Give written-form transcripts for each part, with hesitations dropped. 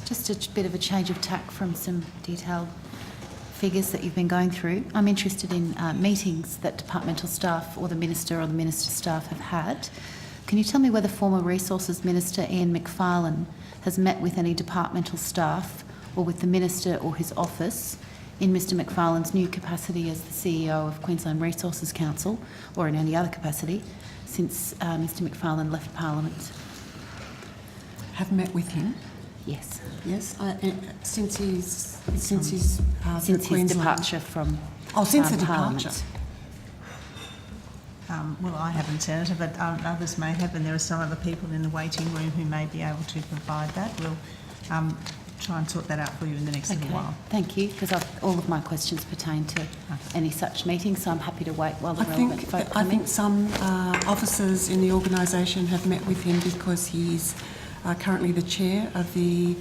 Just a bit of a change of tack from some detailed figures that you've been going through. I'm interested in meetings that departmental staff or the minister's staff have had. Can you tell me whether former Resources Minister Ian Macfarlane has met with any departmental staff or with the Minister or his office in Mr Macfarlane's new capacity as the CEO of Queensland Resources Council, or in any other capacity, since Mr Macfarlane left Parliament? Have met with him? Yes. Yes, since his departure from since the Parliament. departure. Well, I haven't, Senator, but others may have, and there are some other people in the waiting room who may be able to provide that. We'll try and sort that out for you in the next little while. Thank you, because all of my questions pertain to any such meetings, so I'm happy to wait while the relevant folk come in. I think some officers in the organisation have met with him because he's currently the chair of the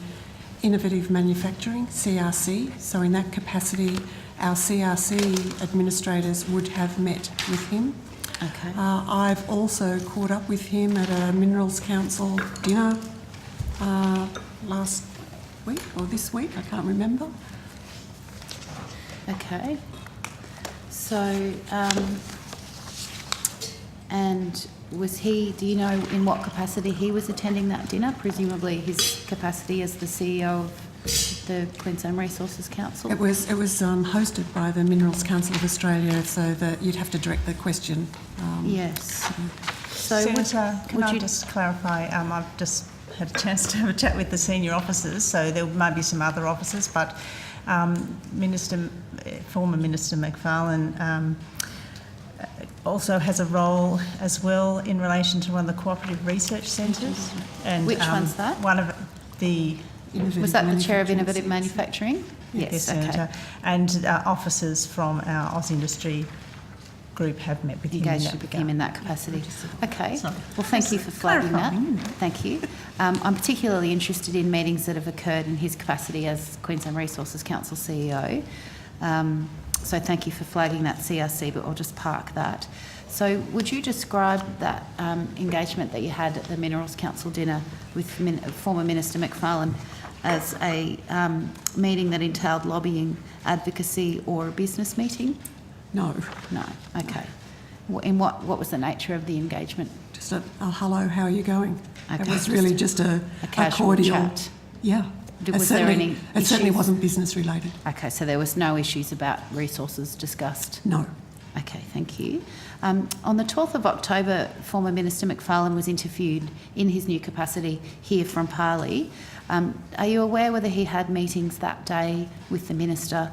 Innovative Manufacturing, CRC. So in that capacity, our CRC administrators would have met with him. Okay. I've also caught up with him at a Minerals Council dinner last week or this week, I can't remember. Okay. So, and was he, do you know in what capacity he was attending that dinner? Presumably his capacity as the CEO of the Queensland Resources Council? It was hosted by the Minerals Council of Australia, so that you'd have to direct the question. Yes. So Senator, can I you just clarify? I've just had a chance to have a chat with the senior officers, so there might be some other officers, but former Minister Macfarlane also has a role as well in relation to one of the cooperative research centres. And which one's that? One of the... Was that the chair of Innovative Manufacturing? Yes, Senator. Okay. And officers from our Oz Industry group have met with him in Engaged that with regard. him in that capacity. Okay. Sorry. Well, thank you for flagging that. Clarifying. Thank you. I'm particularly interested in meetings that have occurred in his capacity as Queensland Resources Council CEO. So thank you for flagging that CRC, but I'll just park that. So would you describe that engagement that you had at the Minerals Council dinner with former Minister Macfarlane as a meeting that entailed lobbying, advocacy or a business meeting? No. No. Okay. In what was the nature of the engagement? Just a hello, how are you going? Okay. It was really just a casual cordial chat. Yeah. Was there any It certainly issues? wasn't business related. Okay, so there was no issues about resources discussed? No. Okay, thank you. On the 12th of October, former Minister Macfarlane was interviewed in his new capacity here from Parley. Are you aware whether he had meetings that day with the Minister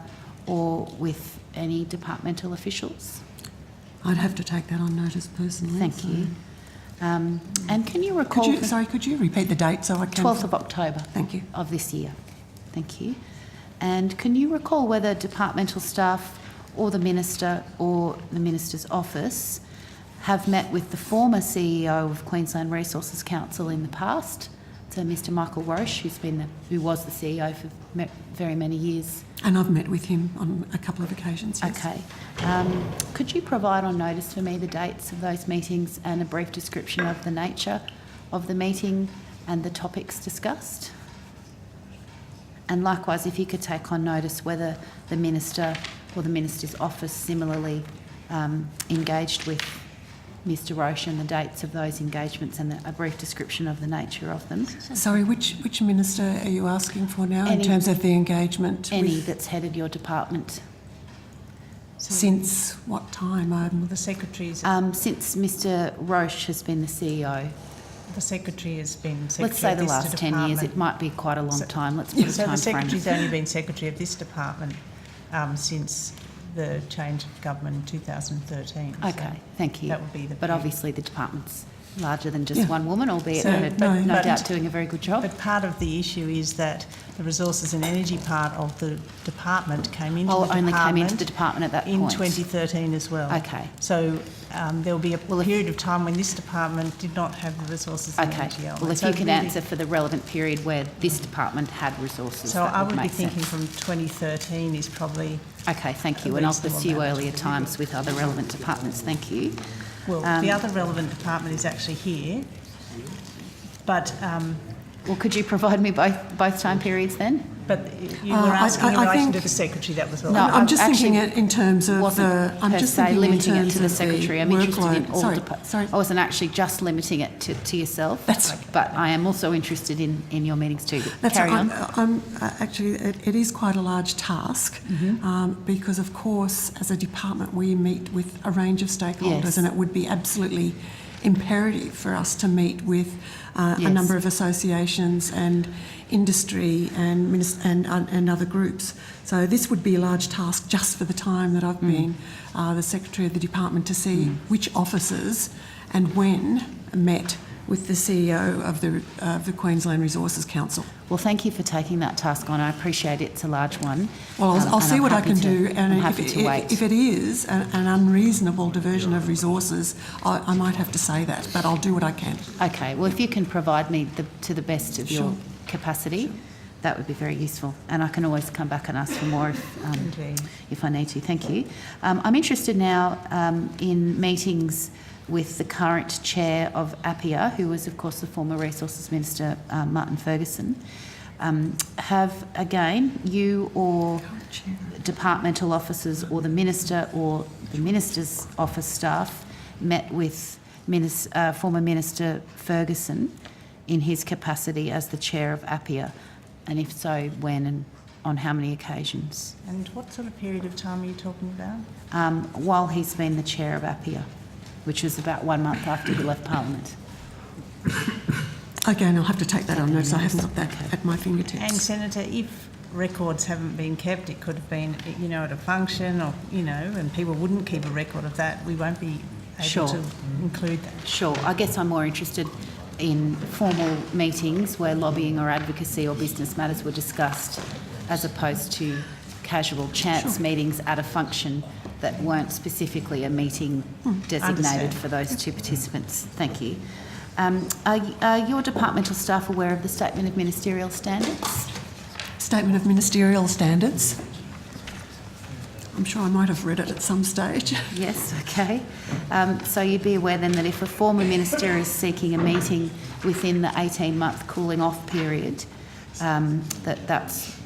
or with any departmental officials? I'd have to take that on notice personally. Thank you. And can you recall... Could you repeat the date so I can... 12th of October. Thank you. Of this year. Thank you. And can you recall whether departmental staff or the Minister or the Minister's office have met with the former CEO of Queensland Resources Council in the past? So Mr Michael Roche, who was the CEO for very many years. And I've met with him on a couple of occasions, yes. Okay. Could you provide on notice for me the dates of those meetings and a brief description of the nature of the meeting and the topics discussed? And likewise, if you could take on notice whether the Minister or the Minister's office similarly engaged with Mr Roche and the dates of those engagements and a brief description of the nature of them. Sorry, which minister are you asking for now in terms of the engagement? Any that's headed your department. Since what time? The Secretary's... Since Mr Roche has been the CEO. The Secretary has been Secretary Let's say of the this last 10 years. It might be quite a long time. Let's put a So time the Secretary's frame. only been Secretary of this department since the change of government in 2013. Okay, so thank you. That would be the... But obviously the department's larger than just one woman, albeit So, no doubt doing a very good job. But part of the issue is that the resources and energy part of the department came into the department... only came into the department at that in point. 2013 as well. Okay. So there will be a period of time when this department did not have the resources and Okay. energy element. Well, if So you could really- answer for the relevant period where this department had resources, So that I would be make thinking sense. from 2013 is probably... Okay, thank you. And I'll reasonable pursue amount. earlier times with other relevant departments. Thank you. Well, the other relevant department is actually here, but Well, could you provide me both time periods then? But you were asking in relation to the secretary, that was all. No, I'm just actually thinking it in terms of wasn't I'm per just se thinking limiting in it terms to the of secretary. I'm interested in all sorry. I wasn't actually just limiting it to yourself. That's but I am also interested in your meetings too. That's Carry on. Actually, it is quite a large task because, of course, as a department, we meet with a range of stakeholders, Yes. and it would be absolutely imperative for us to meet with a Yes. number of associations and industry and other groups. So this would be a large task just for the time that I've been the secretary of the department to see which officers and when met with the CEO of the Queensland Resources Council. Well, thank you for taking that task on. I appreciate it's a large one. Well, I'll and see I'm what I happy can to- do, and I'm happy to wait. if it is an unreasonable diversion of resources, I might have to say that, but I'll do what I can. Okay. Well, if you can provide me to the best of your Sure. capacity, that would be very useful. And I can always come back and ask for more if I need to. Thank you. I'm interested now in meetings with the current chair of APPIA, who was, of course, the former Resources Minister, Martin Ferguson. Have, again, you or departmental officers or the Minister or the Minister's office staff met with former Minister Ferguson in his capacity as the chair of APPIA? And if so, when and on how many occasions? And what sort of period of time are you talking about? While he's been the chair of APPIA, which was about 1 month after he left Parliament. Again, I'll have to take that on notice. I haven't got that at my fingertips. And Senator, if records haven't been kept, it could have been, at a function or, and people wouldn't keep a record of that, we won't be able to include that. Sure. I guess I'm more interested in formal meetings where lobbying or advocacy or business matters were discussed, as opposed to casual chance meetings at a function that weren't specifically a meeting designated for those two participants. Thank you. Are your departmental staff aware of the Statement of Ministerial Standards? Statement of Ministerial Standards. I'm sure I might have read it at some stage. Yes, okay. So you'd be aware then that if a former minister is seeking a meeting within the 18-month cooling off period, that's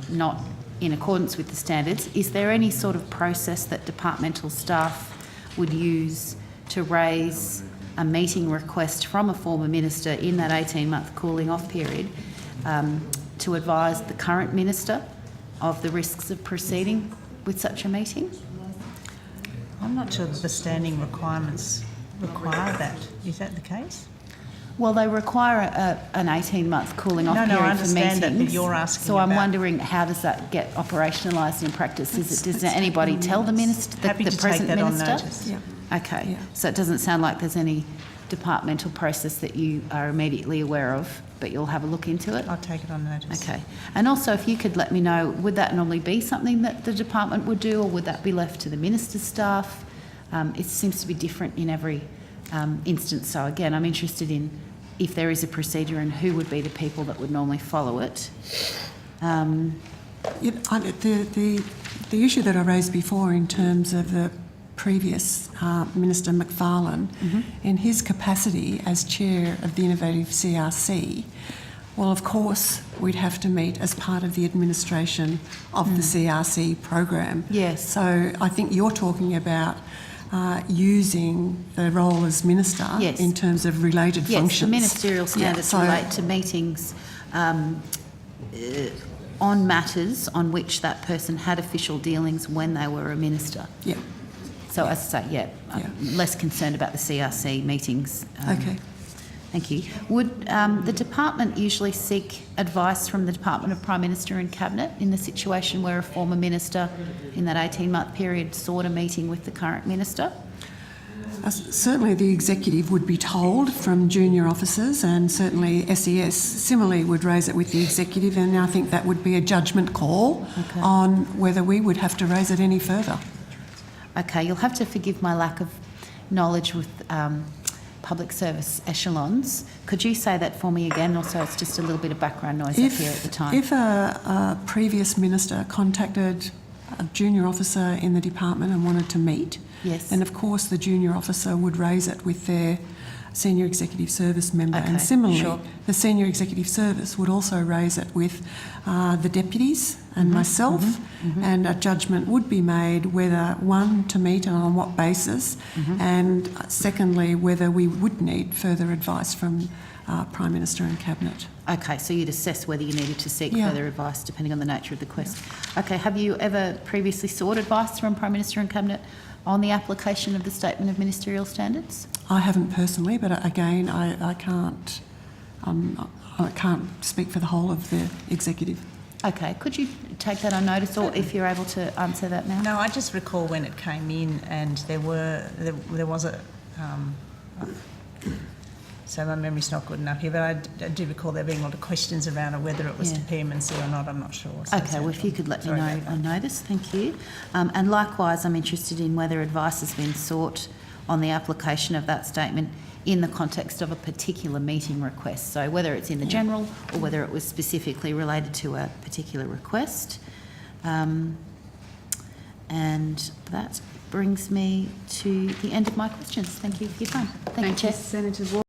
not in accordance with the standards. Is there any sort of process that departmental staff would use to raise a meeting request from a former minister in that 18-month cooling off period to advise the current minister of the risks of proceeding with such a meeting? I'm not sure that the standing requirements require that. Is that the case? Well, they require an 18-month cooling off period I for understand meetings. that, but you're asking So I'm about- wondering, how does that get operationalised in practice? Does anybody tell the minister, Happy the to present take that minister? on notice. Yeah. Okay. Yeah. So it doesn't sound like there's any departmental process that you are immediately aware of, but you'll have a look into it? I'll take it on notice. Okay. And also, if you could let me know, would that normally be something that the department would do, or would that be left to the minister's staff? It seems to be different in every instance. So again, I'm interested in if there is a procedure and who would be the people that would normally follow it. The issue that I raised before in terms of the previous Minister Macfarlane, in his capacity as chair of the Innovative CRC, well, of course, we'd have to meet as part of the administration of the CRC program. Yes. So I think you're talking about using the role as minister Yes. in terms of related Yes, functions. the ministerial standards relate to meetings on matters on which that person had official dealings when they were a minister. Yeah. So as I say, I'm less concerned about the CRC meetings. Okay. Thank you. Would the department usually seek advice from the Department of Prime Minister and Cabinet in the situation where a former minister in that 18-month period sought a meeting with the current minister? Certainly the executive would be told from junior officers, and certainly SES similarly would raise it with the executive, and I think that would be a judgment call on whether we would have to raise it any further. Okay, you'll have to forgive my lack of knowledge with public service echelons. Could you say that for me again? Also, it's just a little bit of background noise up here at the time. If a previous minister contacted a junior officer in the department and wanted to meet, Yes. then of course the junior officer would raise it with their senior executive service member. Okay, And similarly, sure. the senior executive service would also raise it with the deputies and myself, and a judgment would be made whether, one, to meet and on what basis, and secondly, whether we would need further advice from Prime Minister and Cabinet. Okay, so you'd assess whether you needed to seek Yeah. further advice depending on the nature of the quest. Okay, have you ever previously sought advice from Prime Minister and Cabinet on the application of the Statement of Ministerial Standards? I haven't personally, but again, I can't speak for the whole of the executive. Okay, could you take that on notice, or if you're able to answer that now? No, I just recall when it came in, and there was a. So my memory's not good enough here, but I do recall there being a lot of questions around whether it was to PMNC or not. I'm not sure. So Okay, well, if you could let me know on notice, thank you. And likewise, I'm interested in whether advice has been sought on the application of that statement in the context of a particular meeting request. So whether it's in the general or whether it was specifically related to a particular request. And that brings me to the end of my questions. Thank you for your time. Thank you, Chair. Senator Ward.